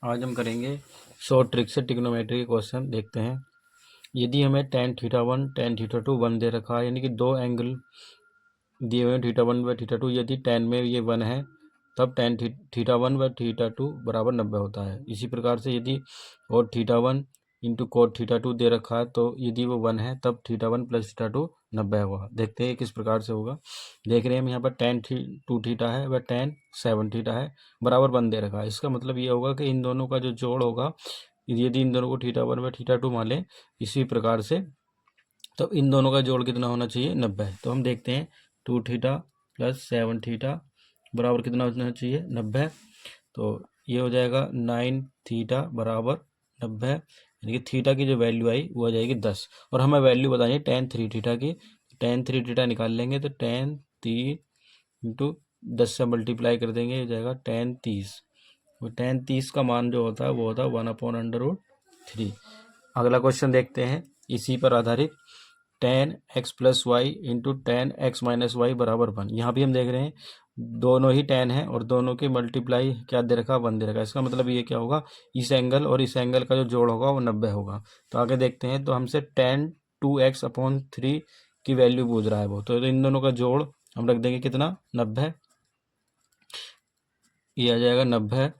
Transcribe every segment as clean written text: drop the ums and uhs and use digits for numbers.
आज हम करेंगे शॉर्ट ट्रिक से ट्रिग्नोमेट्री के क्वेश्चन। देखते हैं, यदि हमें tan θ1 tan θ2 1 दे रखा है, यानी कि दो एंगल दिए हुए हैं θ1 व θ2, यदि tan में ये 1 है तब tan θ1 व θ2 बराबर 90 होता है। इसी प्रकार से यदि और θ1 इंटू कोट θ2 दे रखा है, तो यदि वो 1 है तब θ1 प्लस θ2 90 होगा। देखते हैं किस प्रकार से होगा। देख रहे हैं हम यहाँ पर tan 2θ है व tan 7θ है, बराबर 1 दे रखा है। इसका मतलब ये होगा कि इन दोनों का जो जोड़ होगा, यदि इन दोनों को θ1 व θ2 मान लें इसी प्रकार से, तो इन दोनों का जोड़ कितना होना चाहिए? 90। तो हम देखते हैं 2θ प्लस 7θ बराबर कितना होना चाहिए? 90। तो ये हो जाएगा 9θ बराबर 90, यानी कि थीटा की जो वैल्यू आई वो आ जाएगी 10। और हमें वैल्यू बतानी है tan 3θ की। tan 3θ निकाल लेंगे तो tan 3 इंटू 10 से मल्टीप्लाई कर देंगे, हो जाएगा tan 30। और tan 30 का मान जो होता है वो होता है 1/√3। अगला क्वेश्चन देखते हैं इसी पर आधारित। tan x plus y into tan x minus y बराबर 1। यहाँ भी हम देख रहे हैं दोनों ही tan है और दोनों के मल्टीप्लाई क्या दे रखा? 1 दे रखा है। इसका मतलब ये क्या होगा? इस एंगल और इस एंगल का जो जोड़ होगा वो 90 होगा। तो आगे देखते हैं, तो हमसे tan 2x/3 की वैल्यू पूछ रहा है वो, तो इन दोनों का जोड़ हम रख देंगे कितना? 90। ये आ जाएगा 90,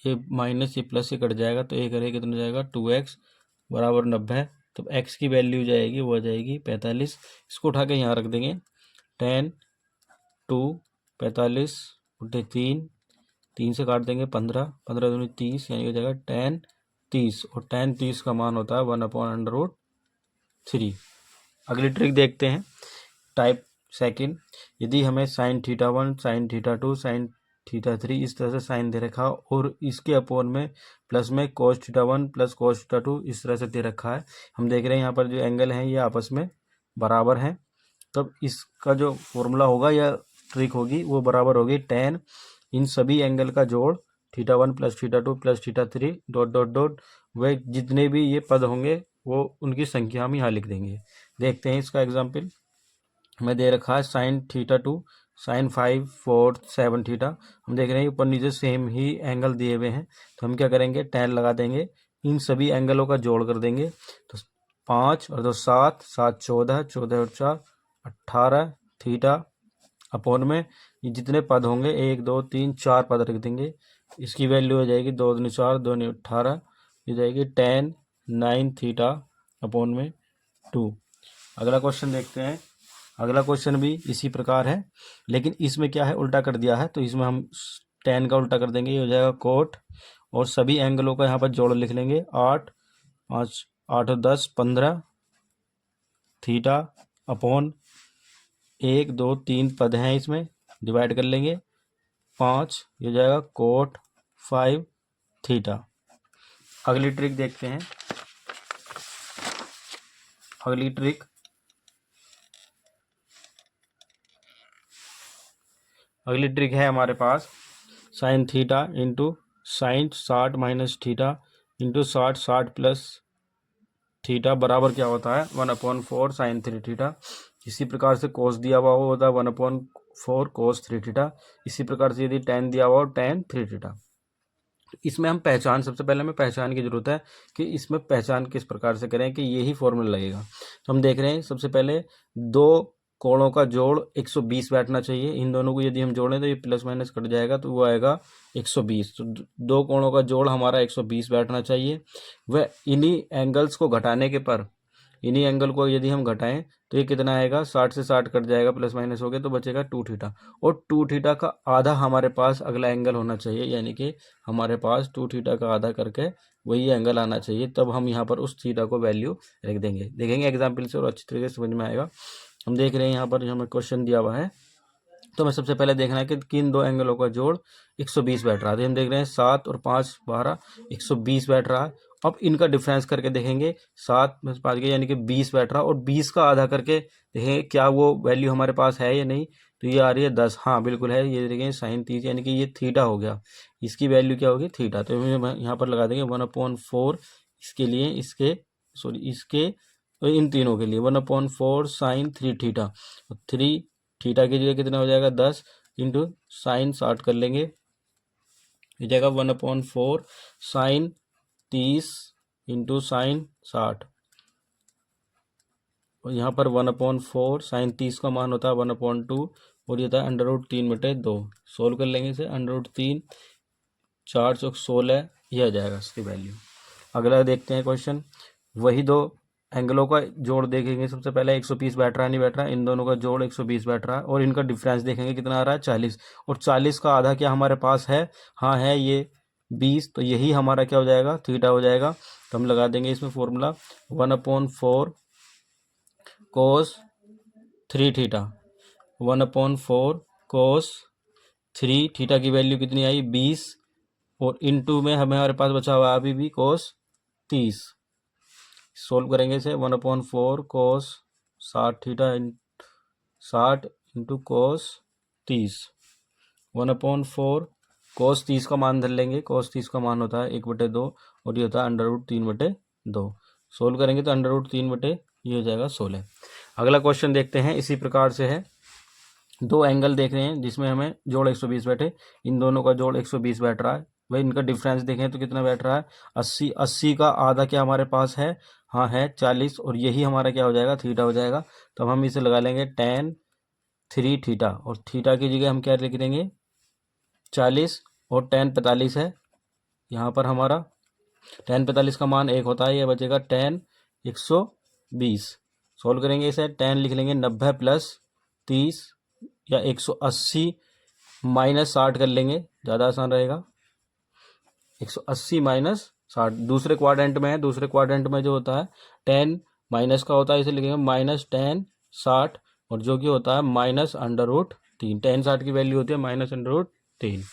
ये माइनस ये प्लस से कट जाएगा, तो ये करेगा कितना जाएगा? 2x बराबर 90। तो x की वैल्यू जाएगी वो आ जाएगी 45। इसको उठा के यहाँ रख देंगे। tan 2 45 उल्टे 3 से काट देंगे 15, 15 दूनी 30, यानी हो जाएगा tan 30। और tan 30 का मान होता है 1/√3। अगली ट्रिक देखते हैं, टाइप सेकंड। यदि हमें sin θ1 sin θ2 sin θ3 इस तरह से साइन दे रखा और इसके अपोन में प्लस में cos θ1 प्लस cos θ2 इस तरह से दे रखा है। हम देख रहे हैं यहाँ पर जो एंगल हैं ये आपस में बराबर हैं, तब इसका जो फॉर्मूला होगा या ट्रिक होगी वो बराबर होगी tan इन सभी एंगल का जोड़ θ1 plus θ2 plus θ3 dot dot dot, वे जितने भी ये पद होंगे वो उनकी संख्या हम यहाँ लिख देंगे। देखते हैं इसका एग्जाम्पल। हमें दे रखा है sin θ2 sin 5 4 7θ। हम देख रहे हैं ऊपर नीचे सेम ही एंगल दिए हुए हैं, तो हम क्या करेंगे? tan लगा देंगे, इन सभी एंगलों का जोड़ कर देंगे। तो 5 और 2 7, 7 14, 14 और 4 18 थीटा अपोन में ये जितने पद होंगे 1 2 3 4 पद रख देंगे। इसकी वैल्यू हो जाएगी 2 दूनी 4 2 दूनी 18, ये जाएगी tan 9θ अपोन में 2। अगला क्वेश्चन देखते हैं। अगला क्वेश्चन भी इसी प्रकार है, लेकिन इसमें क्या है? उल्टा कर दिया है, तो इसमें हम tan का उल्टा कर देंगे, ये हो जाएगा कोट, और सभी एंगलों का यहाँ पर जोड़ लिख लेंगे। 8 5 8 और 10 15 थीटा अपॉन 1 2 3 पद हैं, इसमें डिवाइड कर लेंगे 5, ये हो जाएगा कोट 5 थीटा। अगली ट्रिक देखते हैं। अगली ट्रिक है हमारे पास sine theta into sine 60 minus theta into 60 plus theta बराबर क्या होता है? 1/4 साइन 3θ। इसी प्रकार से कोस दिया हुआ वो होता है 1/4 कोस 3θ। इसी प्रकार से यदि tan दिया हुआ हो tan 3θ। इसमें हम पहचान, सबसे पहले हमें पहचान की जरूरत है कि इसमें पहचान किस प्रकार से करें कि यही फॉर्मूला लगेगा। तो हम देख रहे हैं सबसे पहले दो कोणों का जोड़ 120 बैठना चाहिए। इन दोनों को यदि हम जोड़ें तो ये प्लस माइनस कट जाएगा, तो वो आएगा 120। तो दो कोणों का जोड़ हमारा 120 बैठना चाहिए। वह इन्हीं एंगल्स को घटाने के पर, इन्हीं एंगल को यदि हम घटाएं तो ये कितना आएगा? 60 से 60 कट जाएगा, प्लस माइनस हो गया, तो बचेगा 2θ। और 2θ का आधा हमारे पास अगला एंगल होना चाहिए, यानी कि हमारे पास 2θ का आधा करके वही एंगल आना चाहिए। तब हम यहाँ पर उस थीटा को वैल्यू रख देंगे। देखेंगे एग्जाम्पल से और अच्छी तरीके से समझ में आएगा। हम देख रहे हैं यहाँ पर जो हमें क्वेश्चन दिया हुआ है, तो हमें सबसे पहले देखना है कि किन दो एंगलों का जोड़ 120 बैठ रहा है। तो हम देख रहे हैं 7 और 5 12 120 बैठ रहा है। अब इनका डिफरेंस करके देखेंगे, 7 में 5 के यानी कि 20 बैठ रहा है, और 20 का आधा करके देखेंगे क्या वो वैल्यू हमारे पास है या नहीं। तो ये आ रही है 10, हाँ बिल्कुल है। ये देखेंगे साइन 30, यानी कि ये थीटा हो गया, इसकी वैल्यू क्या होगी? थीटा। तो यहाँ पर लगा देंगे 1/4 इसके लिए, इसके और इन तीनों के लिए 1/4 साइन 3θ। 3θ की जगह कितना हो जाएगा? 10 इंटू साइन 60 कर लेंगे, ये जाएगा 1/4 साइन 30 इंटू साइन 60, और यहाँ पर 1/4 साइन 30 का मान होता है 1/2 और ये होता है √3/2। सोल्व कर लेंगे इसे, √3 4 चौक 16 यह आ जाएगा इसकी वैल्यू। अगला देखते हैं क्वेश्चन। वही दो एंगलों का जोड़ देखेंगे। सबसे पहले 120 बैठ रहा है, नहीं बैठ रहा है, इन दोनों का जोड़ 120 बैठ रहा है और इनका डिफरेंस देखेंगे कितना आ रहा है 40, और 40 का आधा क्या हमारे पास है, हाँ है ये 20, तो यही हमारा क्या हो जाएगा, थीटा हो जाएगा। तो हम लगा देंगे इसमें फॉर्मूला 1/4 कोस 3 थीटा, 1/4 कोस 3 थीटा की वैल्यू कितनी आई 20, और इनटू में हमारे पास बचा हुआ है अभी भी कोस 30। सोल्व करेंगे इसे 1/4 कोस 60 थीटा 60 इंटू कोस 30, 1/4 कोस 30 का मान धर लेंगे। कोस 30 का मान होता है 1/2 और ये होता है √3/2। सोल्व करेंगे तो √3 ये हो जाएगा 16। अगला क्वेश्चन देखते हैं। इसी प्रकार से है, दो एंगल देख रहे हैं जिसमें हमें जोड़ 120 बैठे, इन दोनों का जोड़ 120 बैठ रहा है। वही इनका डिफरेंस देखें तो कितना बैठ रहा है 80। 80 का आधा क्या हमारे पास है, हाँ है 40, और यही हमारा क्या हो जाएगा, थीटा हो जाएगा। तब हम इसे लगा लेंगे tan 3 थीटा, और थीटा की जगह हम क्या लिख देंगे 40, और tan 45 है यहाँ पर हमारा। tan 45 का मान 1 होता है, यह बचेगा tan 120। सोल्व करेंगे इसे, tan लिख लेंगे 90 प्लस 30 या 180 माइनस 60 कर लेंगे, ज़्यादा आसान रहेगा। 180 माइनस 60 दूसरे क्वाड्रेंट में है, दूसरे क्वाड्रेंट में जो होता है tan माइनस का होता है, इसे लिखेंगे माइनस tan 60, और जो कि होता है -√3। tan 60 की वैल्यू होती है -√3।